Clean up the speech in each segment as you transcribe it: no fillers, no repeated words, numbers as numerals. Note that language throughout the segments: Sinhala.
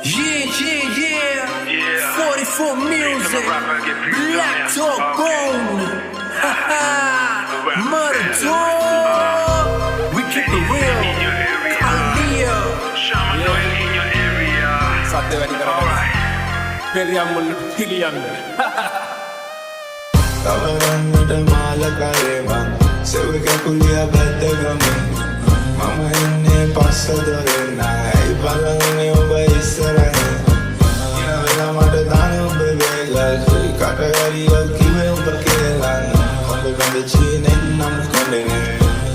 Yeah. 44 music. Black Dog Bone. Murder Dog. We keep it real. Hallelujah. සත්‍ය වැඩි කරගන්න. පෙරියම් මුල් පිළියම්. තවරන්නට මාල කරේ මං සෙවක කුලිය බැද්දගමින් මම එන්නේ පස්ස දොරෙන් නයි බලන්නේ ඔබ ඉස්සරහින් යවලා මට දාන ඔබ වේගල් කටවැරිය කිව්වේ ඔබ කියලා ඔබ ගඳ චීනෙන් නම් කොණ්ඩේ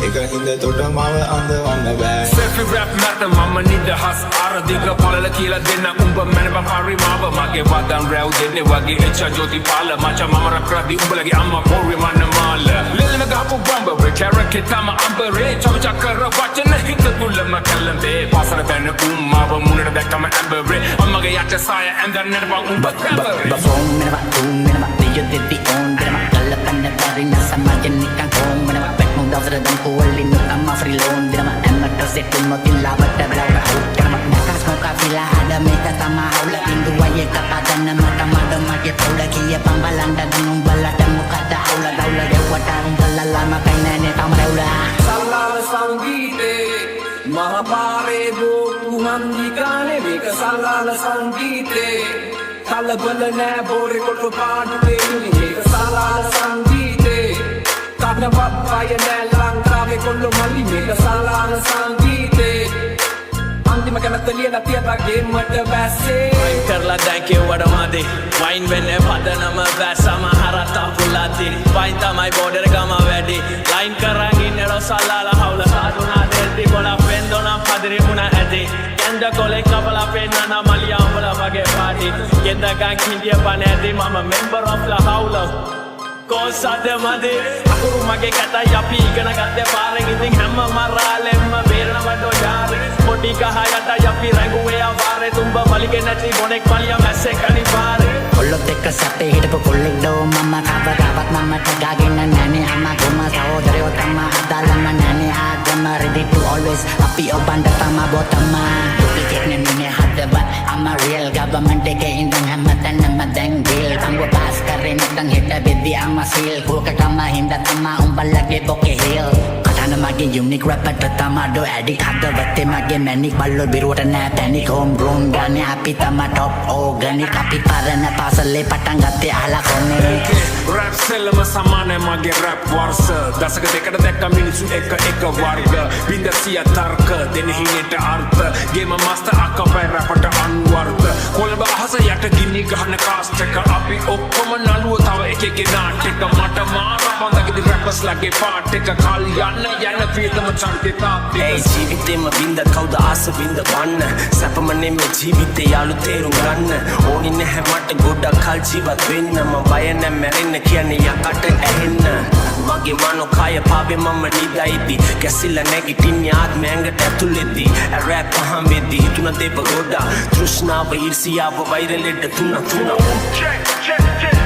එක හින්ද තොට මව අඳවන්න බෑ Selfie rap මත මම නිදහස් ආරදික පළල කියලා දෙන්න උඹ මැනව පරිමාව මගේ වදන් රැව් දෙන්නේ වගේ එච්ච ජෝති පාල මච මම රැප් කරද්දි උඹලගේ අම්මා පොරි මන්න මාල ලෙලන ගහපු බම්බ වේ කැරකේ තම අම්බරේ චොචකර වචන හිත තුලම කලඹේ පාසල බැන උම්මාව මුණට දැක්කම ඇම්බරේ අම්මගේ යට සාය ඇඳන්නට බං උඹ කැම්බරේ බෆෝන් මෙනවා තුන් මෙනවා දෙය දෙවි ඕන් දෙනවා කල්ලපන්න පරිණ සමාජෙන් නිකන් කොම් මෙනවා පැට්මු දවසට දම් කොල්ලින් තම ෆ්‍රී ලෝන් දෙනවා ඇමට සෙට් මොතින් ලාවට බලව කරනවා නකස් මොකා පිලා හද මේක තමයි අවුල බින්දු වයේ කතා ගන්න මට මඩ මගේ පොළ කිය පම්බලන්ට ගනුම් බලට මොකද අවුල දවුල දෙවට උඹලලා මකයි නෑනේ තම රැවුල සල්ලාල සංගීතේ මහපාරේ බෝතු හන්දිකානේ මේක සල්ලාල සංගීතේ කලබල නෑ බෝරේ කොට පාඩුවේ මේක සල්ලාල සංගීතේ කඩනවත් අය නෑ ලංකාවේ කොල්ල මල්ලි මේක සල්ලාල සංගීතේ අන්තිම කනත ලියලා තියලා ගේම්මට වැස්සේ වයින් කරලා දැන් කෙව්වට මදි වයින් වෙන්නේ පදනම වැස්සම හරතා පුලාති වයින් තමයි බෝඩර් ගම වැඩි ලයින් කරන් ඉන්නර සල්ලාලා හවුල සාදුනා දෙල්ටි කොලා පෙන්දෝනා පදිරි මුණ ඇති කෙන්ද කොලේ කබලා පෙන්නන මලියා උඹලා වගේ පාටි කෙන්දගන් කින්දිය පණ ඇති මම මෙම්බර් ඔෆ් ලා හවුල කොසද මදි අකුරු මගේ කටයි අපි ඉගෙන ගත්තේ පාරෙන් ඉතින් හැම මරාලෙම්ම බේරන වඩෝ යාරේ පොඩි කහයට අපි රැඟුවේ ආවාරේ තුඹ මලිගේ නැති ගොනෙක් මලියා මැස්සේ කණි පාරේ කොල්ලොත් එක්ක සැපේ හිටපු කොල්ලෙක් දෝ මම කවදාවත් මමට ගාගෙන නැනේ අම්මා ගොම සහෝදරයෝ තමා අදාළම නැනේ ආගම ready to always අපි ඔබන්ට තමා බොතම ටිකෙක් නෙන්නේ හදව I'm a real government එකේ ඉඳන් හැමතැනම දැන් deal අම්බ පාස් කරේ නැත්නම් හිට බෙද්දි I'm a seal කුලකටම හින්දා තමා උඹලගේ බොකේ හිල් කටන මගේ unique rapper තමා දෝ ඇඩික් හදවතේ මගේ මැනික් බල්ලෝ බිරුවට නෑ panic home grown ගානේ අපි තමා top organic අපි පරණ පාසලේ පටන් ගත්තේ අහලා කොනේ රැප් සෙල්ලම සමානයි මගේ රැප් වර්ෂ දශක දෙකට දැක්ක මිනිස්සු එක වර්ග බින්දසිය තර්ක දෙන හිනේට අර්ථ ගේම මාස්ටර් අකපයි රැපට අන්වර්ථ කොළඹ අහස යට ගිනි ගහන කාස්ට් එක අපි ඔක්කොම නළුව තව එකෙක්ගේ නාට්‍යක මට මාර බඳගිදි රැපර්ස් ලගේ පාට් එක කල් යන්න වීතම චන්තේ තාප්පේ ඒ ජීවිතේම බින්ද කවුද ආස බින්ද වන්න සැපම නෙමෙයි ජීවිතේ යාළු තේරුම් ගන්න ඕනි නැහැ මට ගොඩක් කල් ජීවත් වෙන්න මම බය නැ මැරෙන්න කියන්නේ යකට ඇහෙන්න මගේ මනෝ කය පාවේ මම නිදයිති කැසිලා නැගිටින්නේ ආත්මයන්ගට ඇතුළෙදී රැප් පහම් වෙද්දී තුන දෙප ගොඩා තෘෂ්ණාව ඊර්ෂියාව වෛරලෙඩ තුන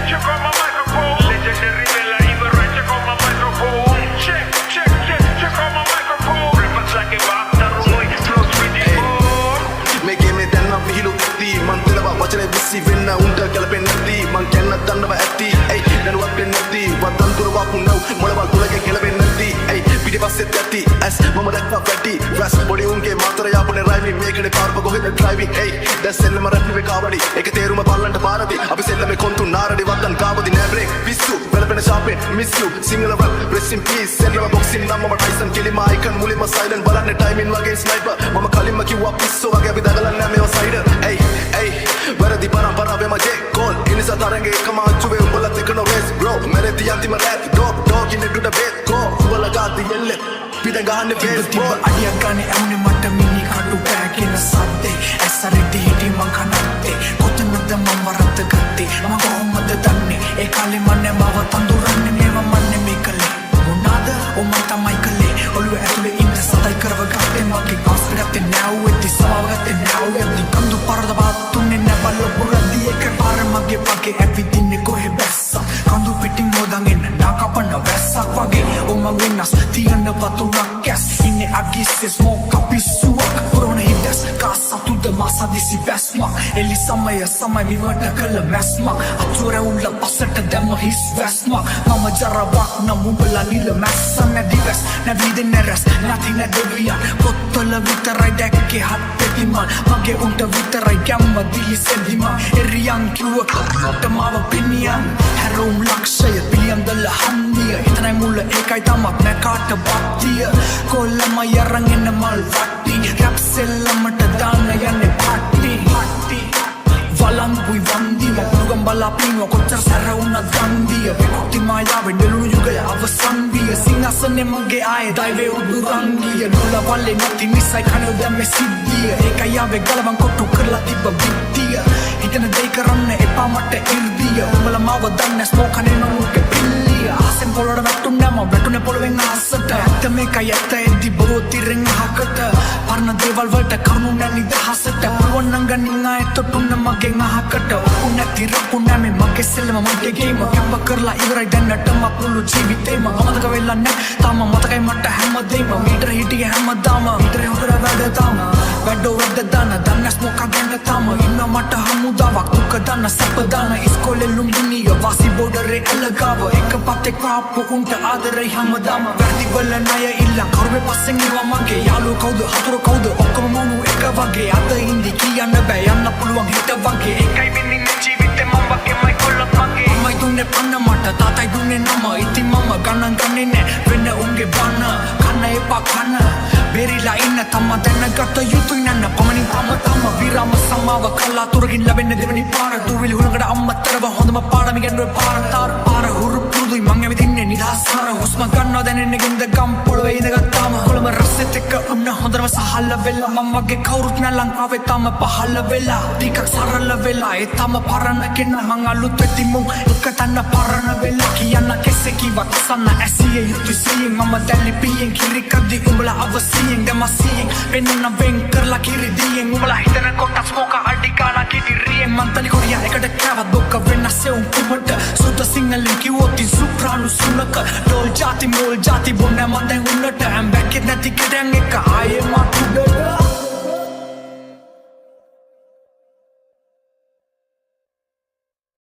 Check on my microphone. Legendary Bella Eva, check on my microphone. Check on my microphone. Rappers like a bata roy, flows with the ball. මේකේ මේ දැන්න විහිළු ඇති මන් දෙලවා වචනේ විසි වෙන්න උන්ට ගැලපෙන්නේ නැති මං කියන්න දන්නව ඇති ඇයි දැනුවත් වෙන්නේ නැති වදන් දුරවපු නෝ මොළවල් තුලගේ ගැලපෙන්නේ නැති ඇයි පිටිපස්සෙත් ඇති ඇස් මම දැක්කා පැටි රැස් බොඩි උන්ගේ මාතර යාපනේ රයිමින් මේකනේ පාරප කොහෙද ඩ්‍රයිවිං ඇයි දැන් සෙල්ලම රැප් නෙවෙයි කාවඩි ඒක තේරුම බලන්න පාරදී අපි සෙල්ලමේ කොන්තු නාරඩි වදන් කාවදි නෑ බ්‍රේක් පිස්සු වැලපෙන ෂාපෙන් miss you single rap rest in peace සෙල්ලම බොක්සින් නම් මම ටයිසන් කෙලිම අයිකන් මුලින්ම සයිලන්ට් බලන්නේ ටයිමින් වගේ ස්නයිපර් මම කලින්ම කිව්වා පිස්සෝ වගේ අපි දගලන්නේ මේව සයිඩර් ඇයි වැරදි පරම්පරාවේ මගේ කෝල් ඉනිසා තරංගේ එකම අච්චුවේ උඹලත් එක්ක නෝ රේස් බ්‍රෝ මෙරේදී අන්තිම රැප් ඩොග් ඉන්නේ ඩුඩ බේත් කෝ උඹලා ගාති යෙල්ල පිටං ගහන්නේ බේස් බෝල් අඩියක් ගානේ ඇවුනේ මට මිනි කටු පෑකින සද්දේ ඇසරෙටි හිටි මං කනත්තේ කොතනද මම වරද්ද ගත්තේ මම කොහොමද දන්නේ ඒ කාලේ මන්නේ මාව තඳුරන්නේ මේව මන්නේ මේකලේ මොනවාද ඔමන් තමයි කලේ ඔළුව ඇතුලේ ඉන්න සතයි කරව ගත්තේ මගේ කාස්ට් ගත්තේ නැව් වෙද්දි සමාව ගත්තේ නැව් වෙද්දි කඳු පරදවත් තුන්නේ නැබල පුරද්දි එක පාර මගේ වගේ ඇවිදින්නේ කොහෙ බැස්සා කඳු පිටින් හොදන් එන්න නාකපන්න වැස්සක් වගේ ඔම වෙනස් තියන්න වතුරක් කැස් ඉන්නේ අගිස්සේ ස්මෝක් අපිස්සුවක් පුරෝණ හිටස් කාසතුද මාසදිසි වැස්මක් එලි සමය සමයි විවට කළ මැස්මක් අතුර උල්ල පසට දැම්ම හිස් වැස්මක් මම ජරවක් නම් උඹලා නිල මැස්ස නැදිවැස් නැවිද නැරැස් නැති නැදවියන් පොත්තල විතරයි දැක්කේ හත් පෙතිමන් මගේ උන්ට විතරයි ගැම්ම දිලි සෙදිමන් එරියන් කිව්ව කරනට මාව පිනියන් හැරවුම් ලක්ෂය පිළියම් දල හන්දිය එතනයි මුල්ල ඒකයි තමක් නැකාට බක්තිය කොල්ලම යරන් එන්න මල් වට්ටි රැප් සෙල්ලමට දාන්න යන්නේ පාට්ටි වලංගුයි වන්දිම පුරුගම් බලා පිනුව කොච්චර සැර වුණත් ගන්දිය විකුති මායාවේ නෙළුණු යුගය අවසන් විය සිංහසනේ මගේ ආයේ දෛවේ උදුරන්ගිය නුල වල්ලේ නැති නිසයි කණෝ දැම්මේ සිද්ධිය ඒකයි ආවේ ගලවන් කොට්ටු කරලා තිබ්බ බිත්තිය හිතන දේ කරන්න එපා මට ඉර්දිය උඹලා මාව දන්නේ ස්මෝකනේ නමුගේ පිල්ලිය ආසෙන් පොළොට වැටුන්නේ මම වැටුනේ පොළොවෙන් ආසට ඇත්ත මේකයි ඇත්ත එද්දි බොහෝ තිරෙන් අහකට පරණ දේවල් වලට කරුණු නැනි දහසට පුළුවන් නම් ගනින් ආයෙත් තොටුන්න මගේ අහකට ඔක්කු නැති රප්පු නැමේ මගේ සෙල්ලම මගේ ගේම කැම්බ කරලා ඉවරයි දැන්නටම පුළු ජීවිතේම අමතක වෙලා නැ තාම මතකයි මට හැමදේම මීටර හිටියේ හැමදාම මීටරේ හොදර වැඩ තාම වැඩෝ වැඩ දාන දන්නස් මොකක් ගැන තාම ඉන්න මට හමුදාවක් දුක දාන සැප දාන ඉස්කෝලේ ලුම්බිනිය වාසි බෝඩරේ එලගාව එක පතේ කාප්පු උන්ට ආදරේ හැමදාම වැඩි වල ණය ඉල්ලන් කරුවේ පස්සෙන් ඉනවා මගේ යාළුවෝ කවුද හතුරු කවුද ඔක්කොම මොනු එක වගේ අද ඉඳි කියන්න බෑ යන්න පුළුවන් හිත වගේ ඒකයි වෙන්නේ ජීවිතේ මම වගේමයි කොල්ලත් මගේ මයි දුන්නේ පන්න මට තාතයි දුන්නේ නම ඉතින් මම ගණන් ගන්නේ නෑ වෙන උන්ගේ බන කන්න එපා කන්න බෙරිලා ඉන්න තම දැනගත යුතුයි නන්න පමණින් තම විරාම සමාව කලාතුරකින් ලැබෙන්නේ දෙවනි පාර දුවිලි හුලකට අම්මතරව හොඳම පාඩම ඉගෙනුවේ පාර හුරු පුරුදුයි මං ඇවිදින්නේ නිදහසාර හුස්ම ගන්නවා දැනෙන්නේ ගෙන්ද ගම් පොළවේ ඉඳගත්තාම කොළම රස්සෙත් එක්ක උන්න හොඳම සහල්ල වෙලා මම වගේ කවුරුත් නෑ ලංකාවේ තම පහළ වෙලා ටිකක් සරල වෙලා ඒ තම පරණ කෙනා මං අලුත් වෙති මුන් එක තන්න පරණ වෙලා කියන්න කෙසේ කිව්වත් සන්න ඇසිය යුතුයි සියෙන් මම දැලි පියෙන් කිරි කද්දි උඹලා අවසියෙන් දමසියෙන් පෙන්නුන වෙන් කරලා කිරි දියෙන් උඹලා හිතන කොටස් මොක අඩි කාලා කිරියෙන් මන්තලි කොරියා එකට කෑවත් බොක්ක වෙනස්සේ උන් කුමට සුත සිංහලෙන් කිව්වොත් සුප්‍රාණු සුනක ඩෝල් ජාති මෝල් ජාති බොන්න මන් දැන් උන්නට ඇම් බැක්කෙත් නැති කෙටන් එක ආයේ මා කුඩට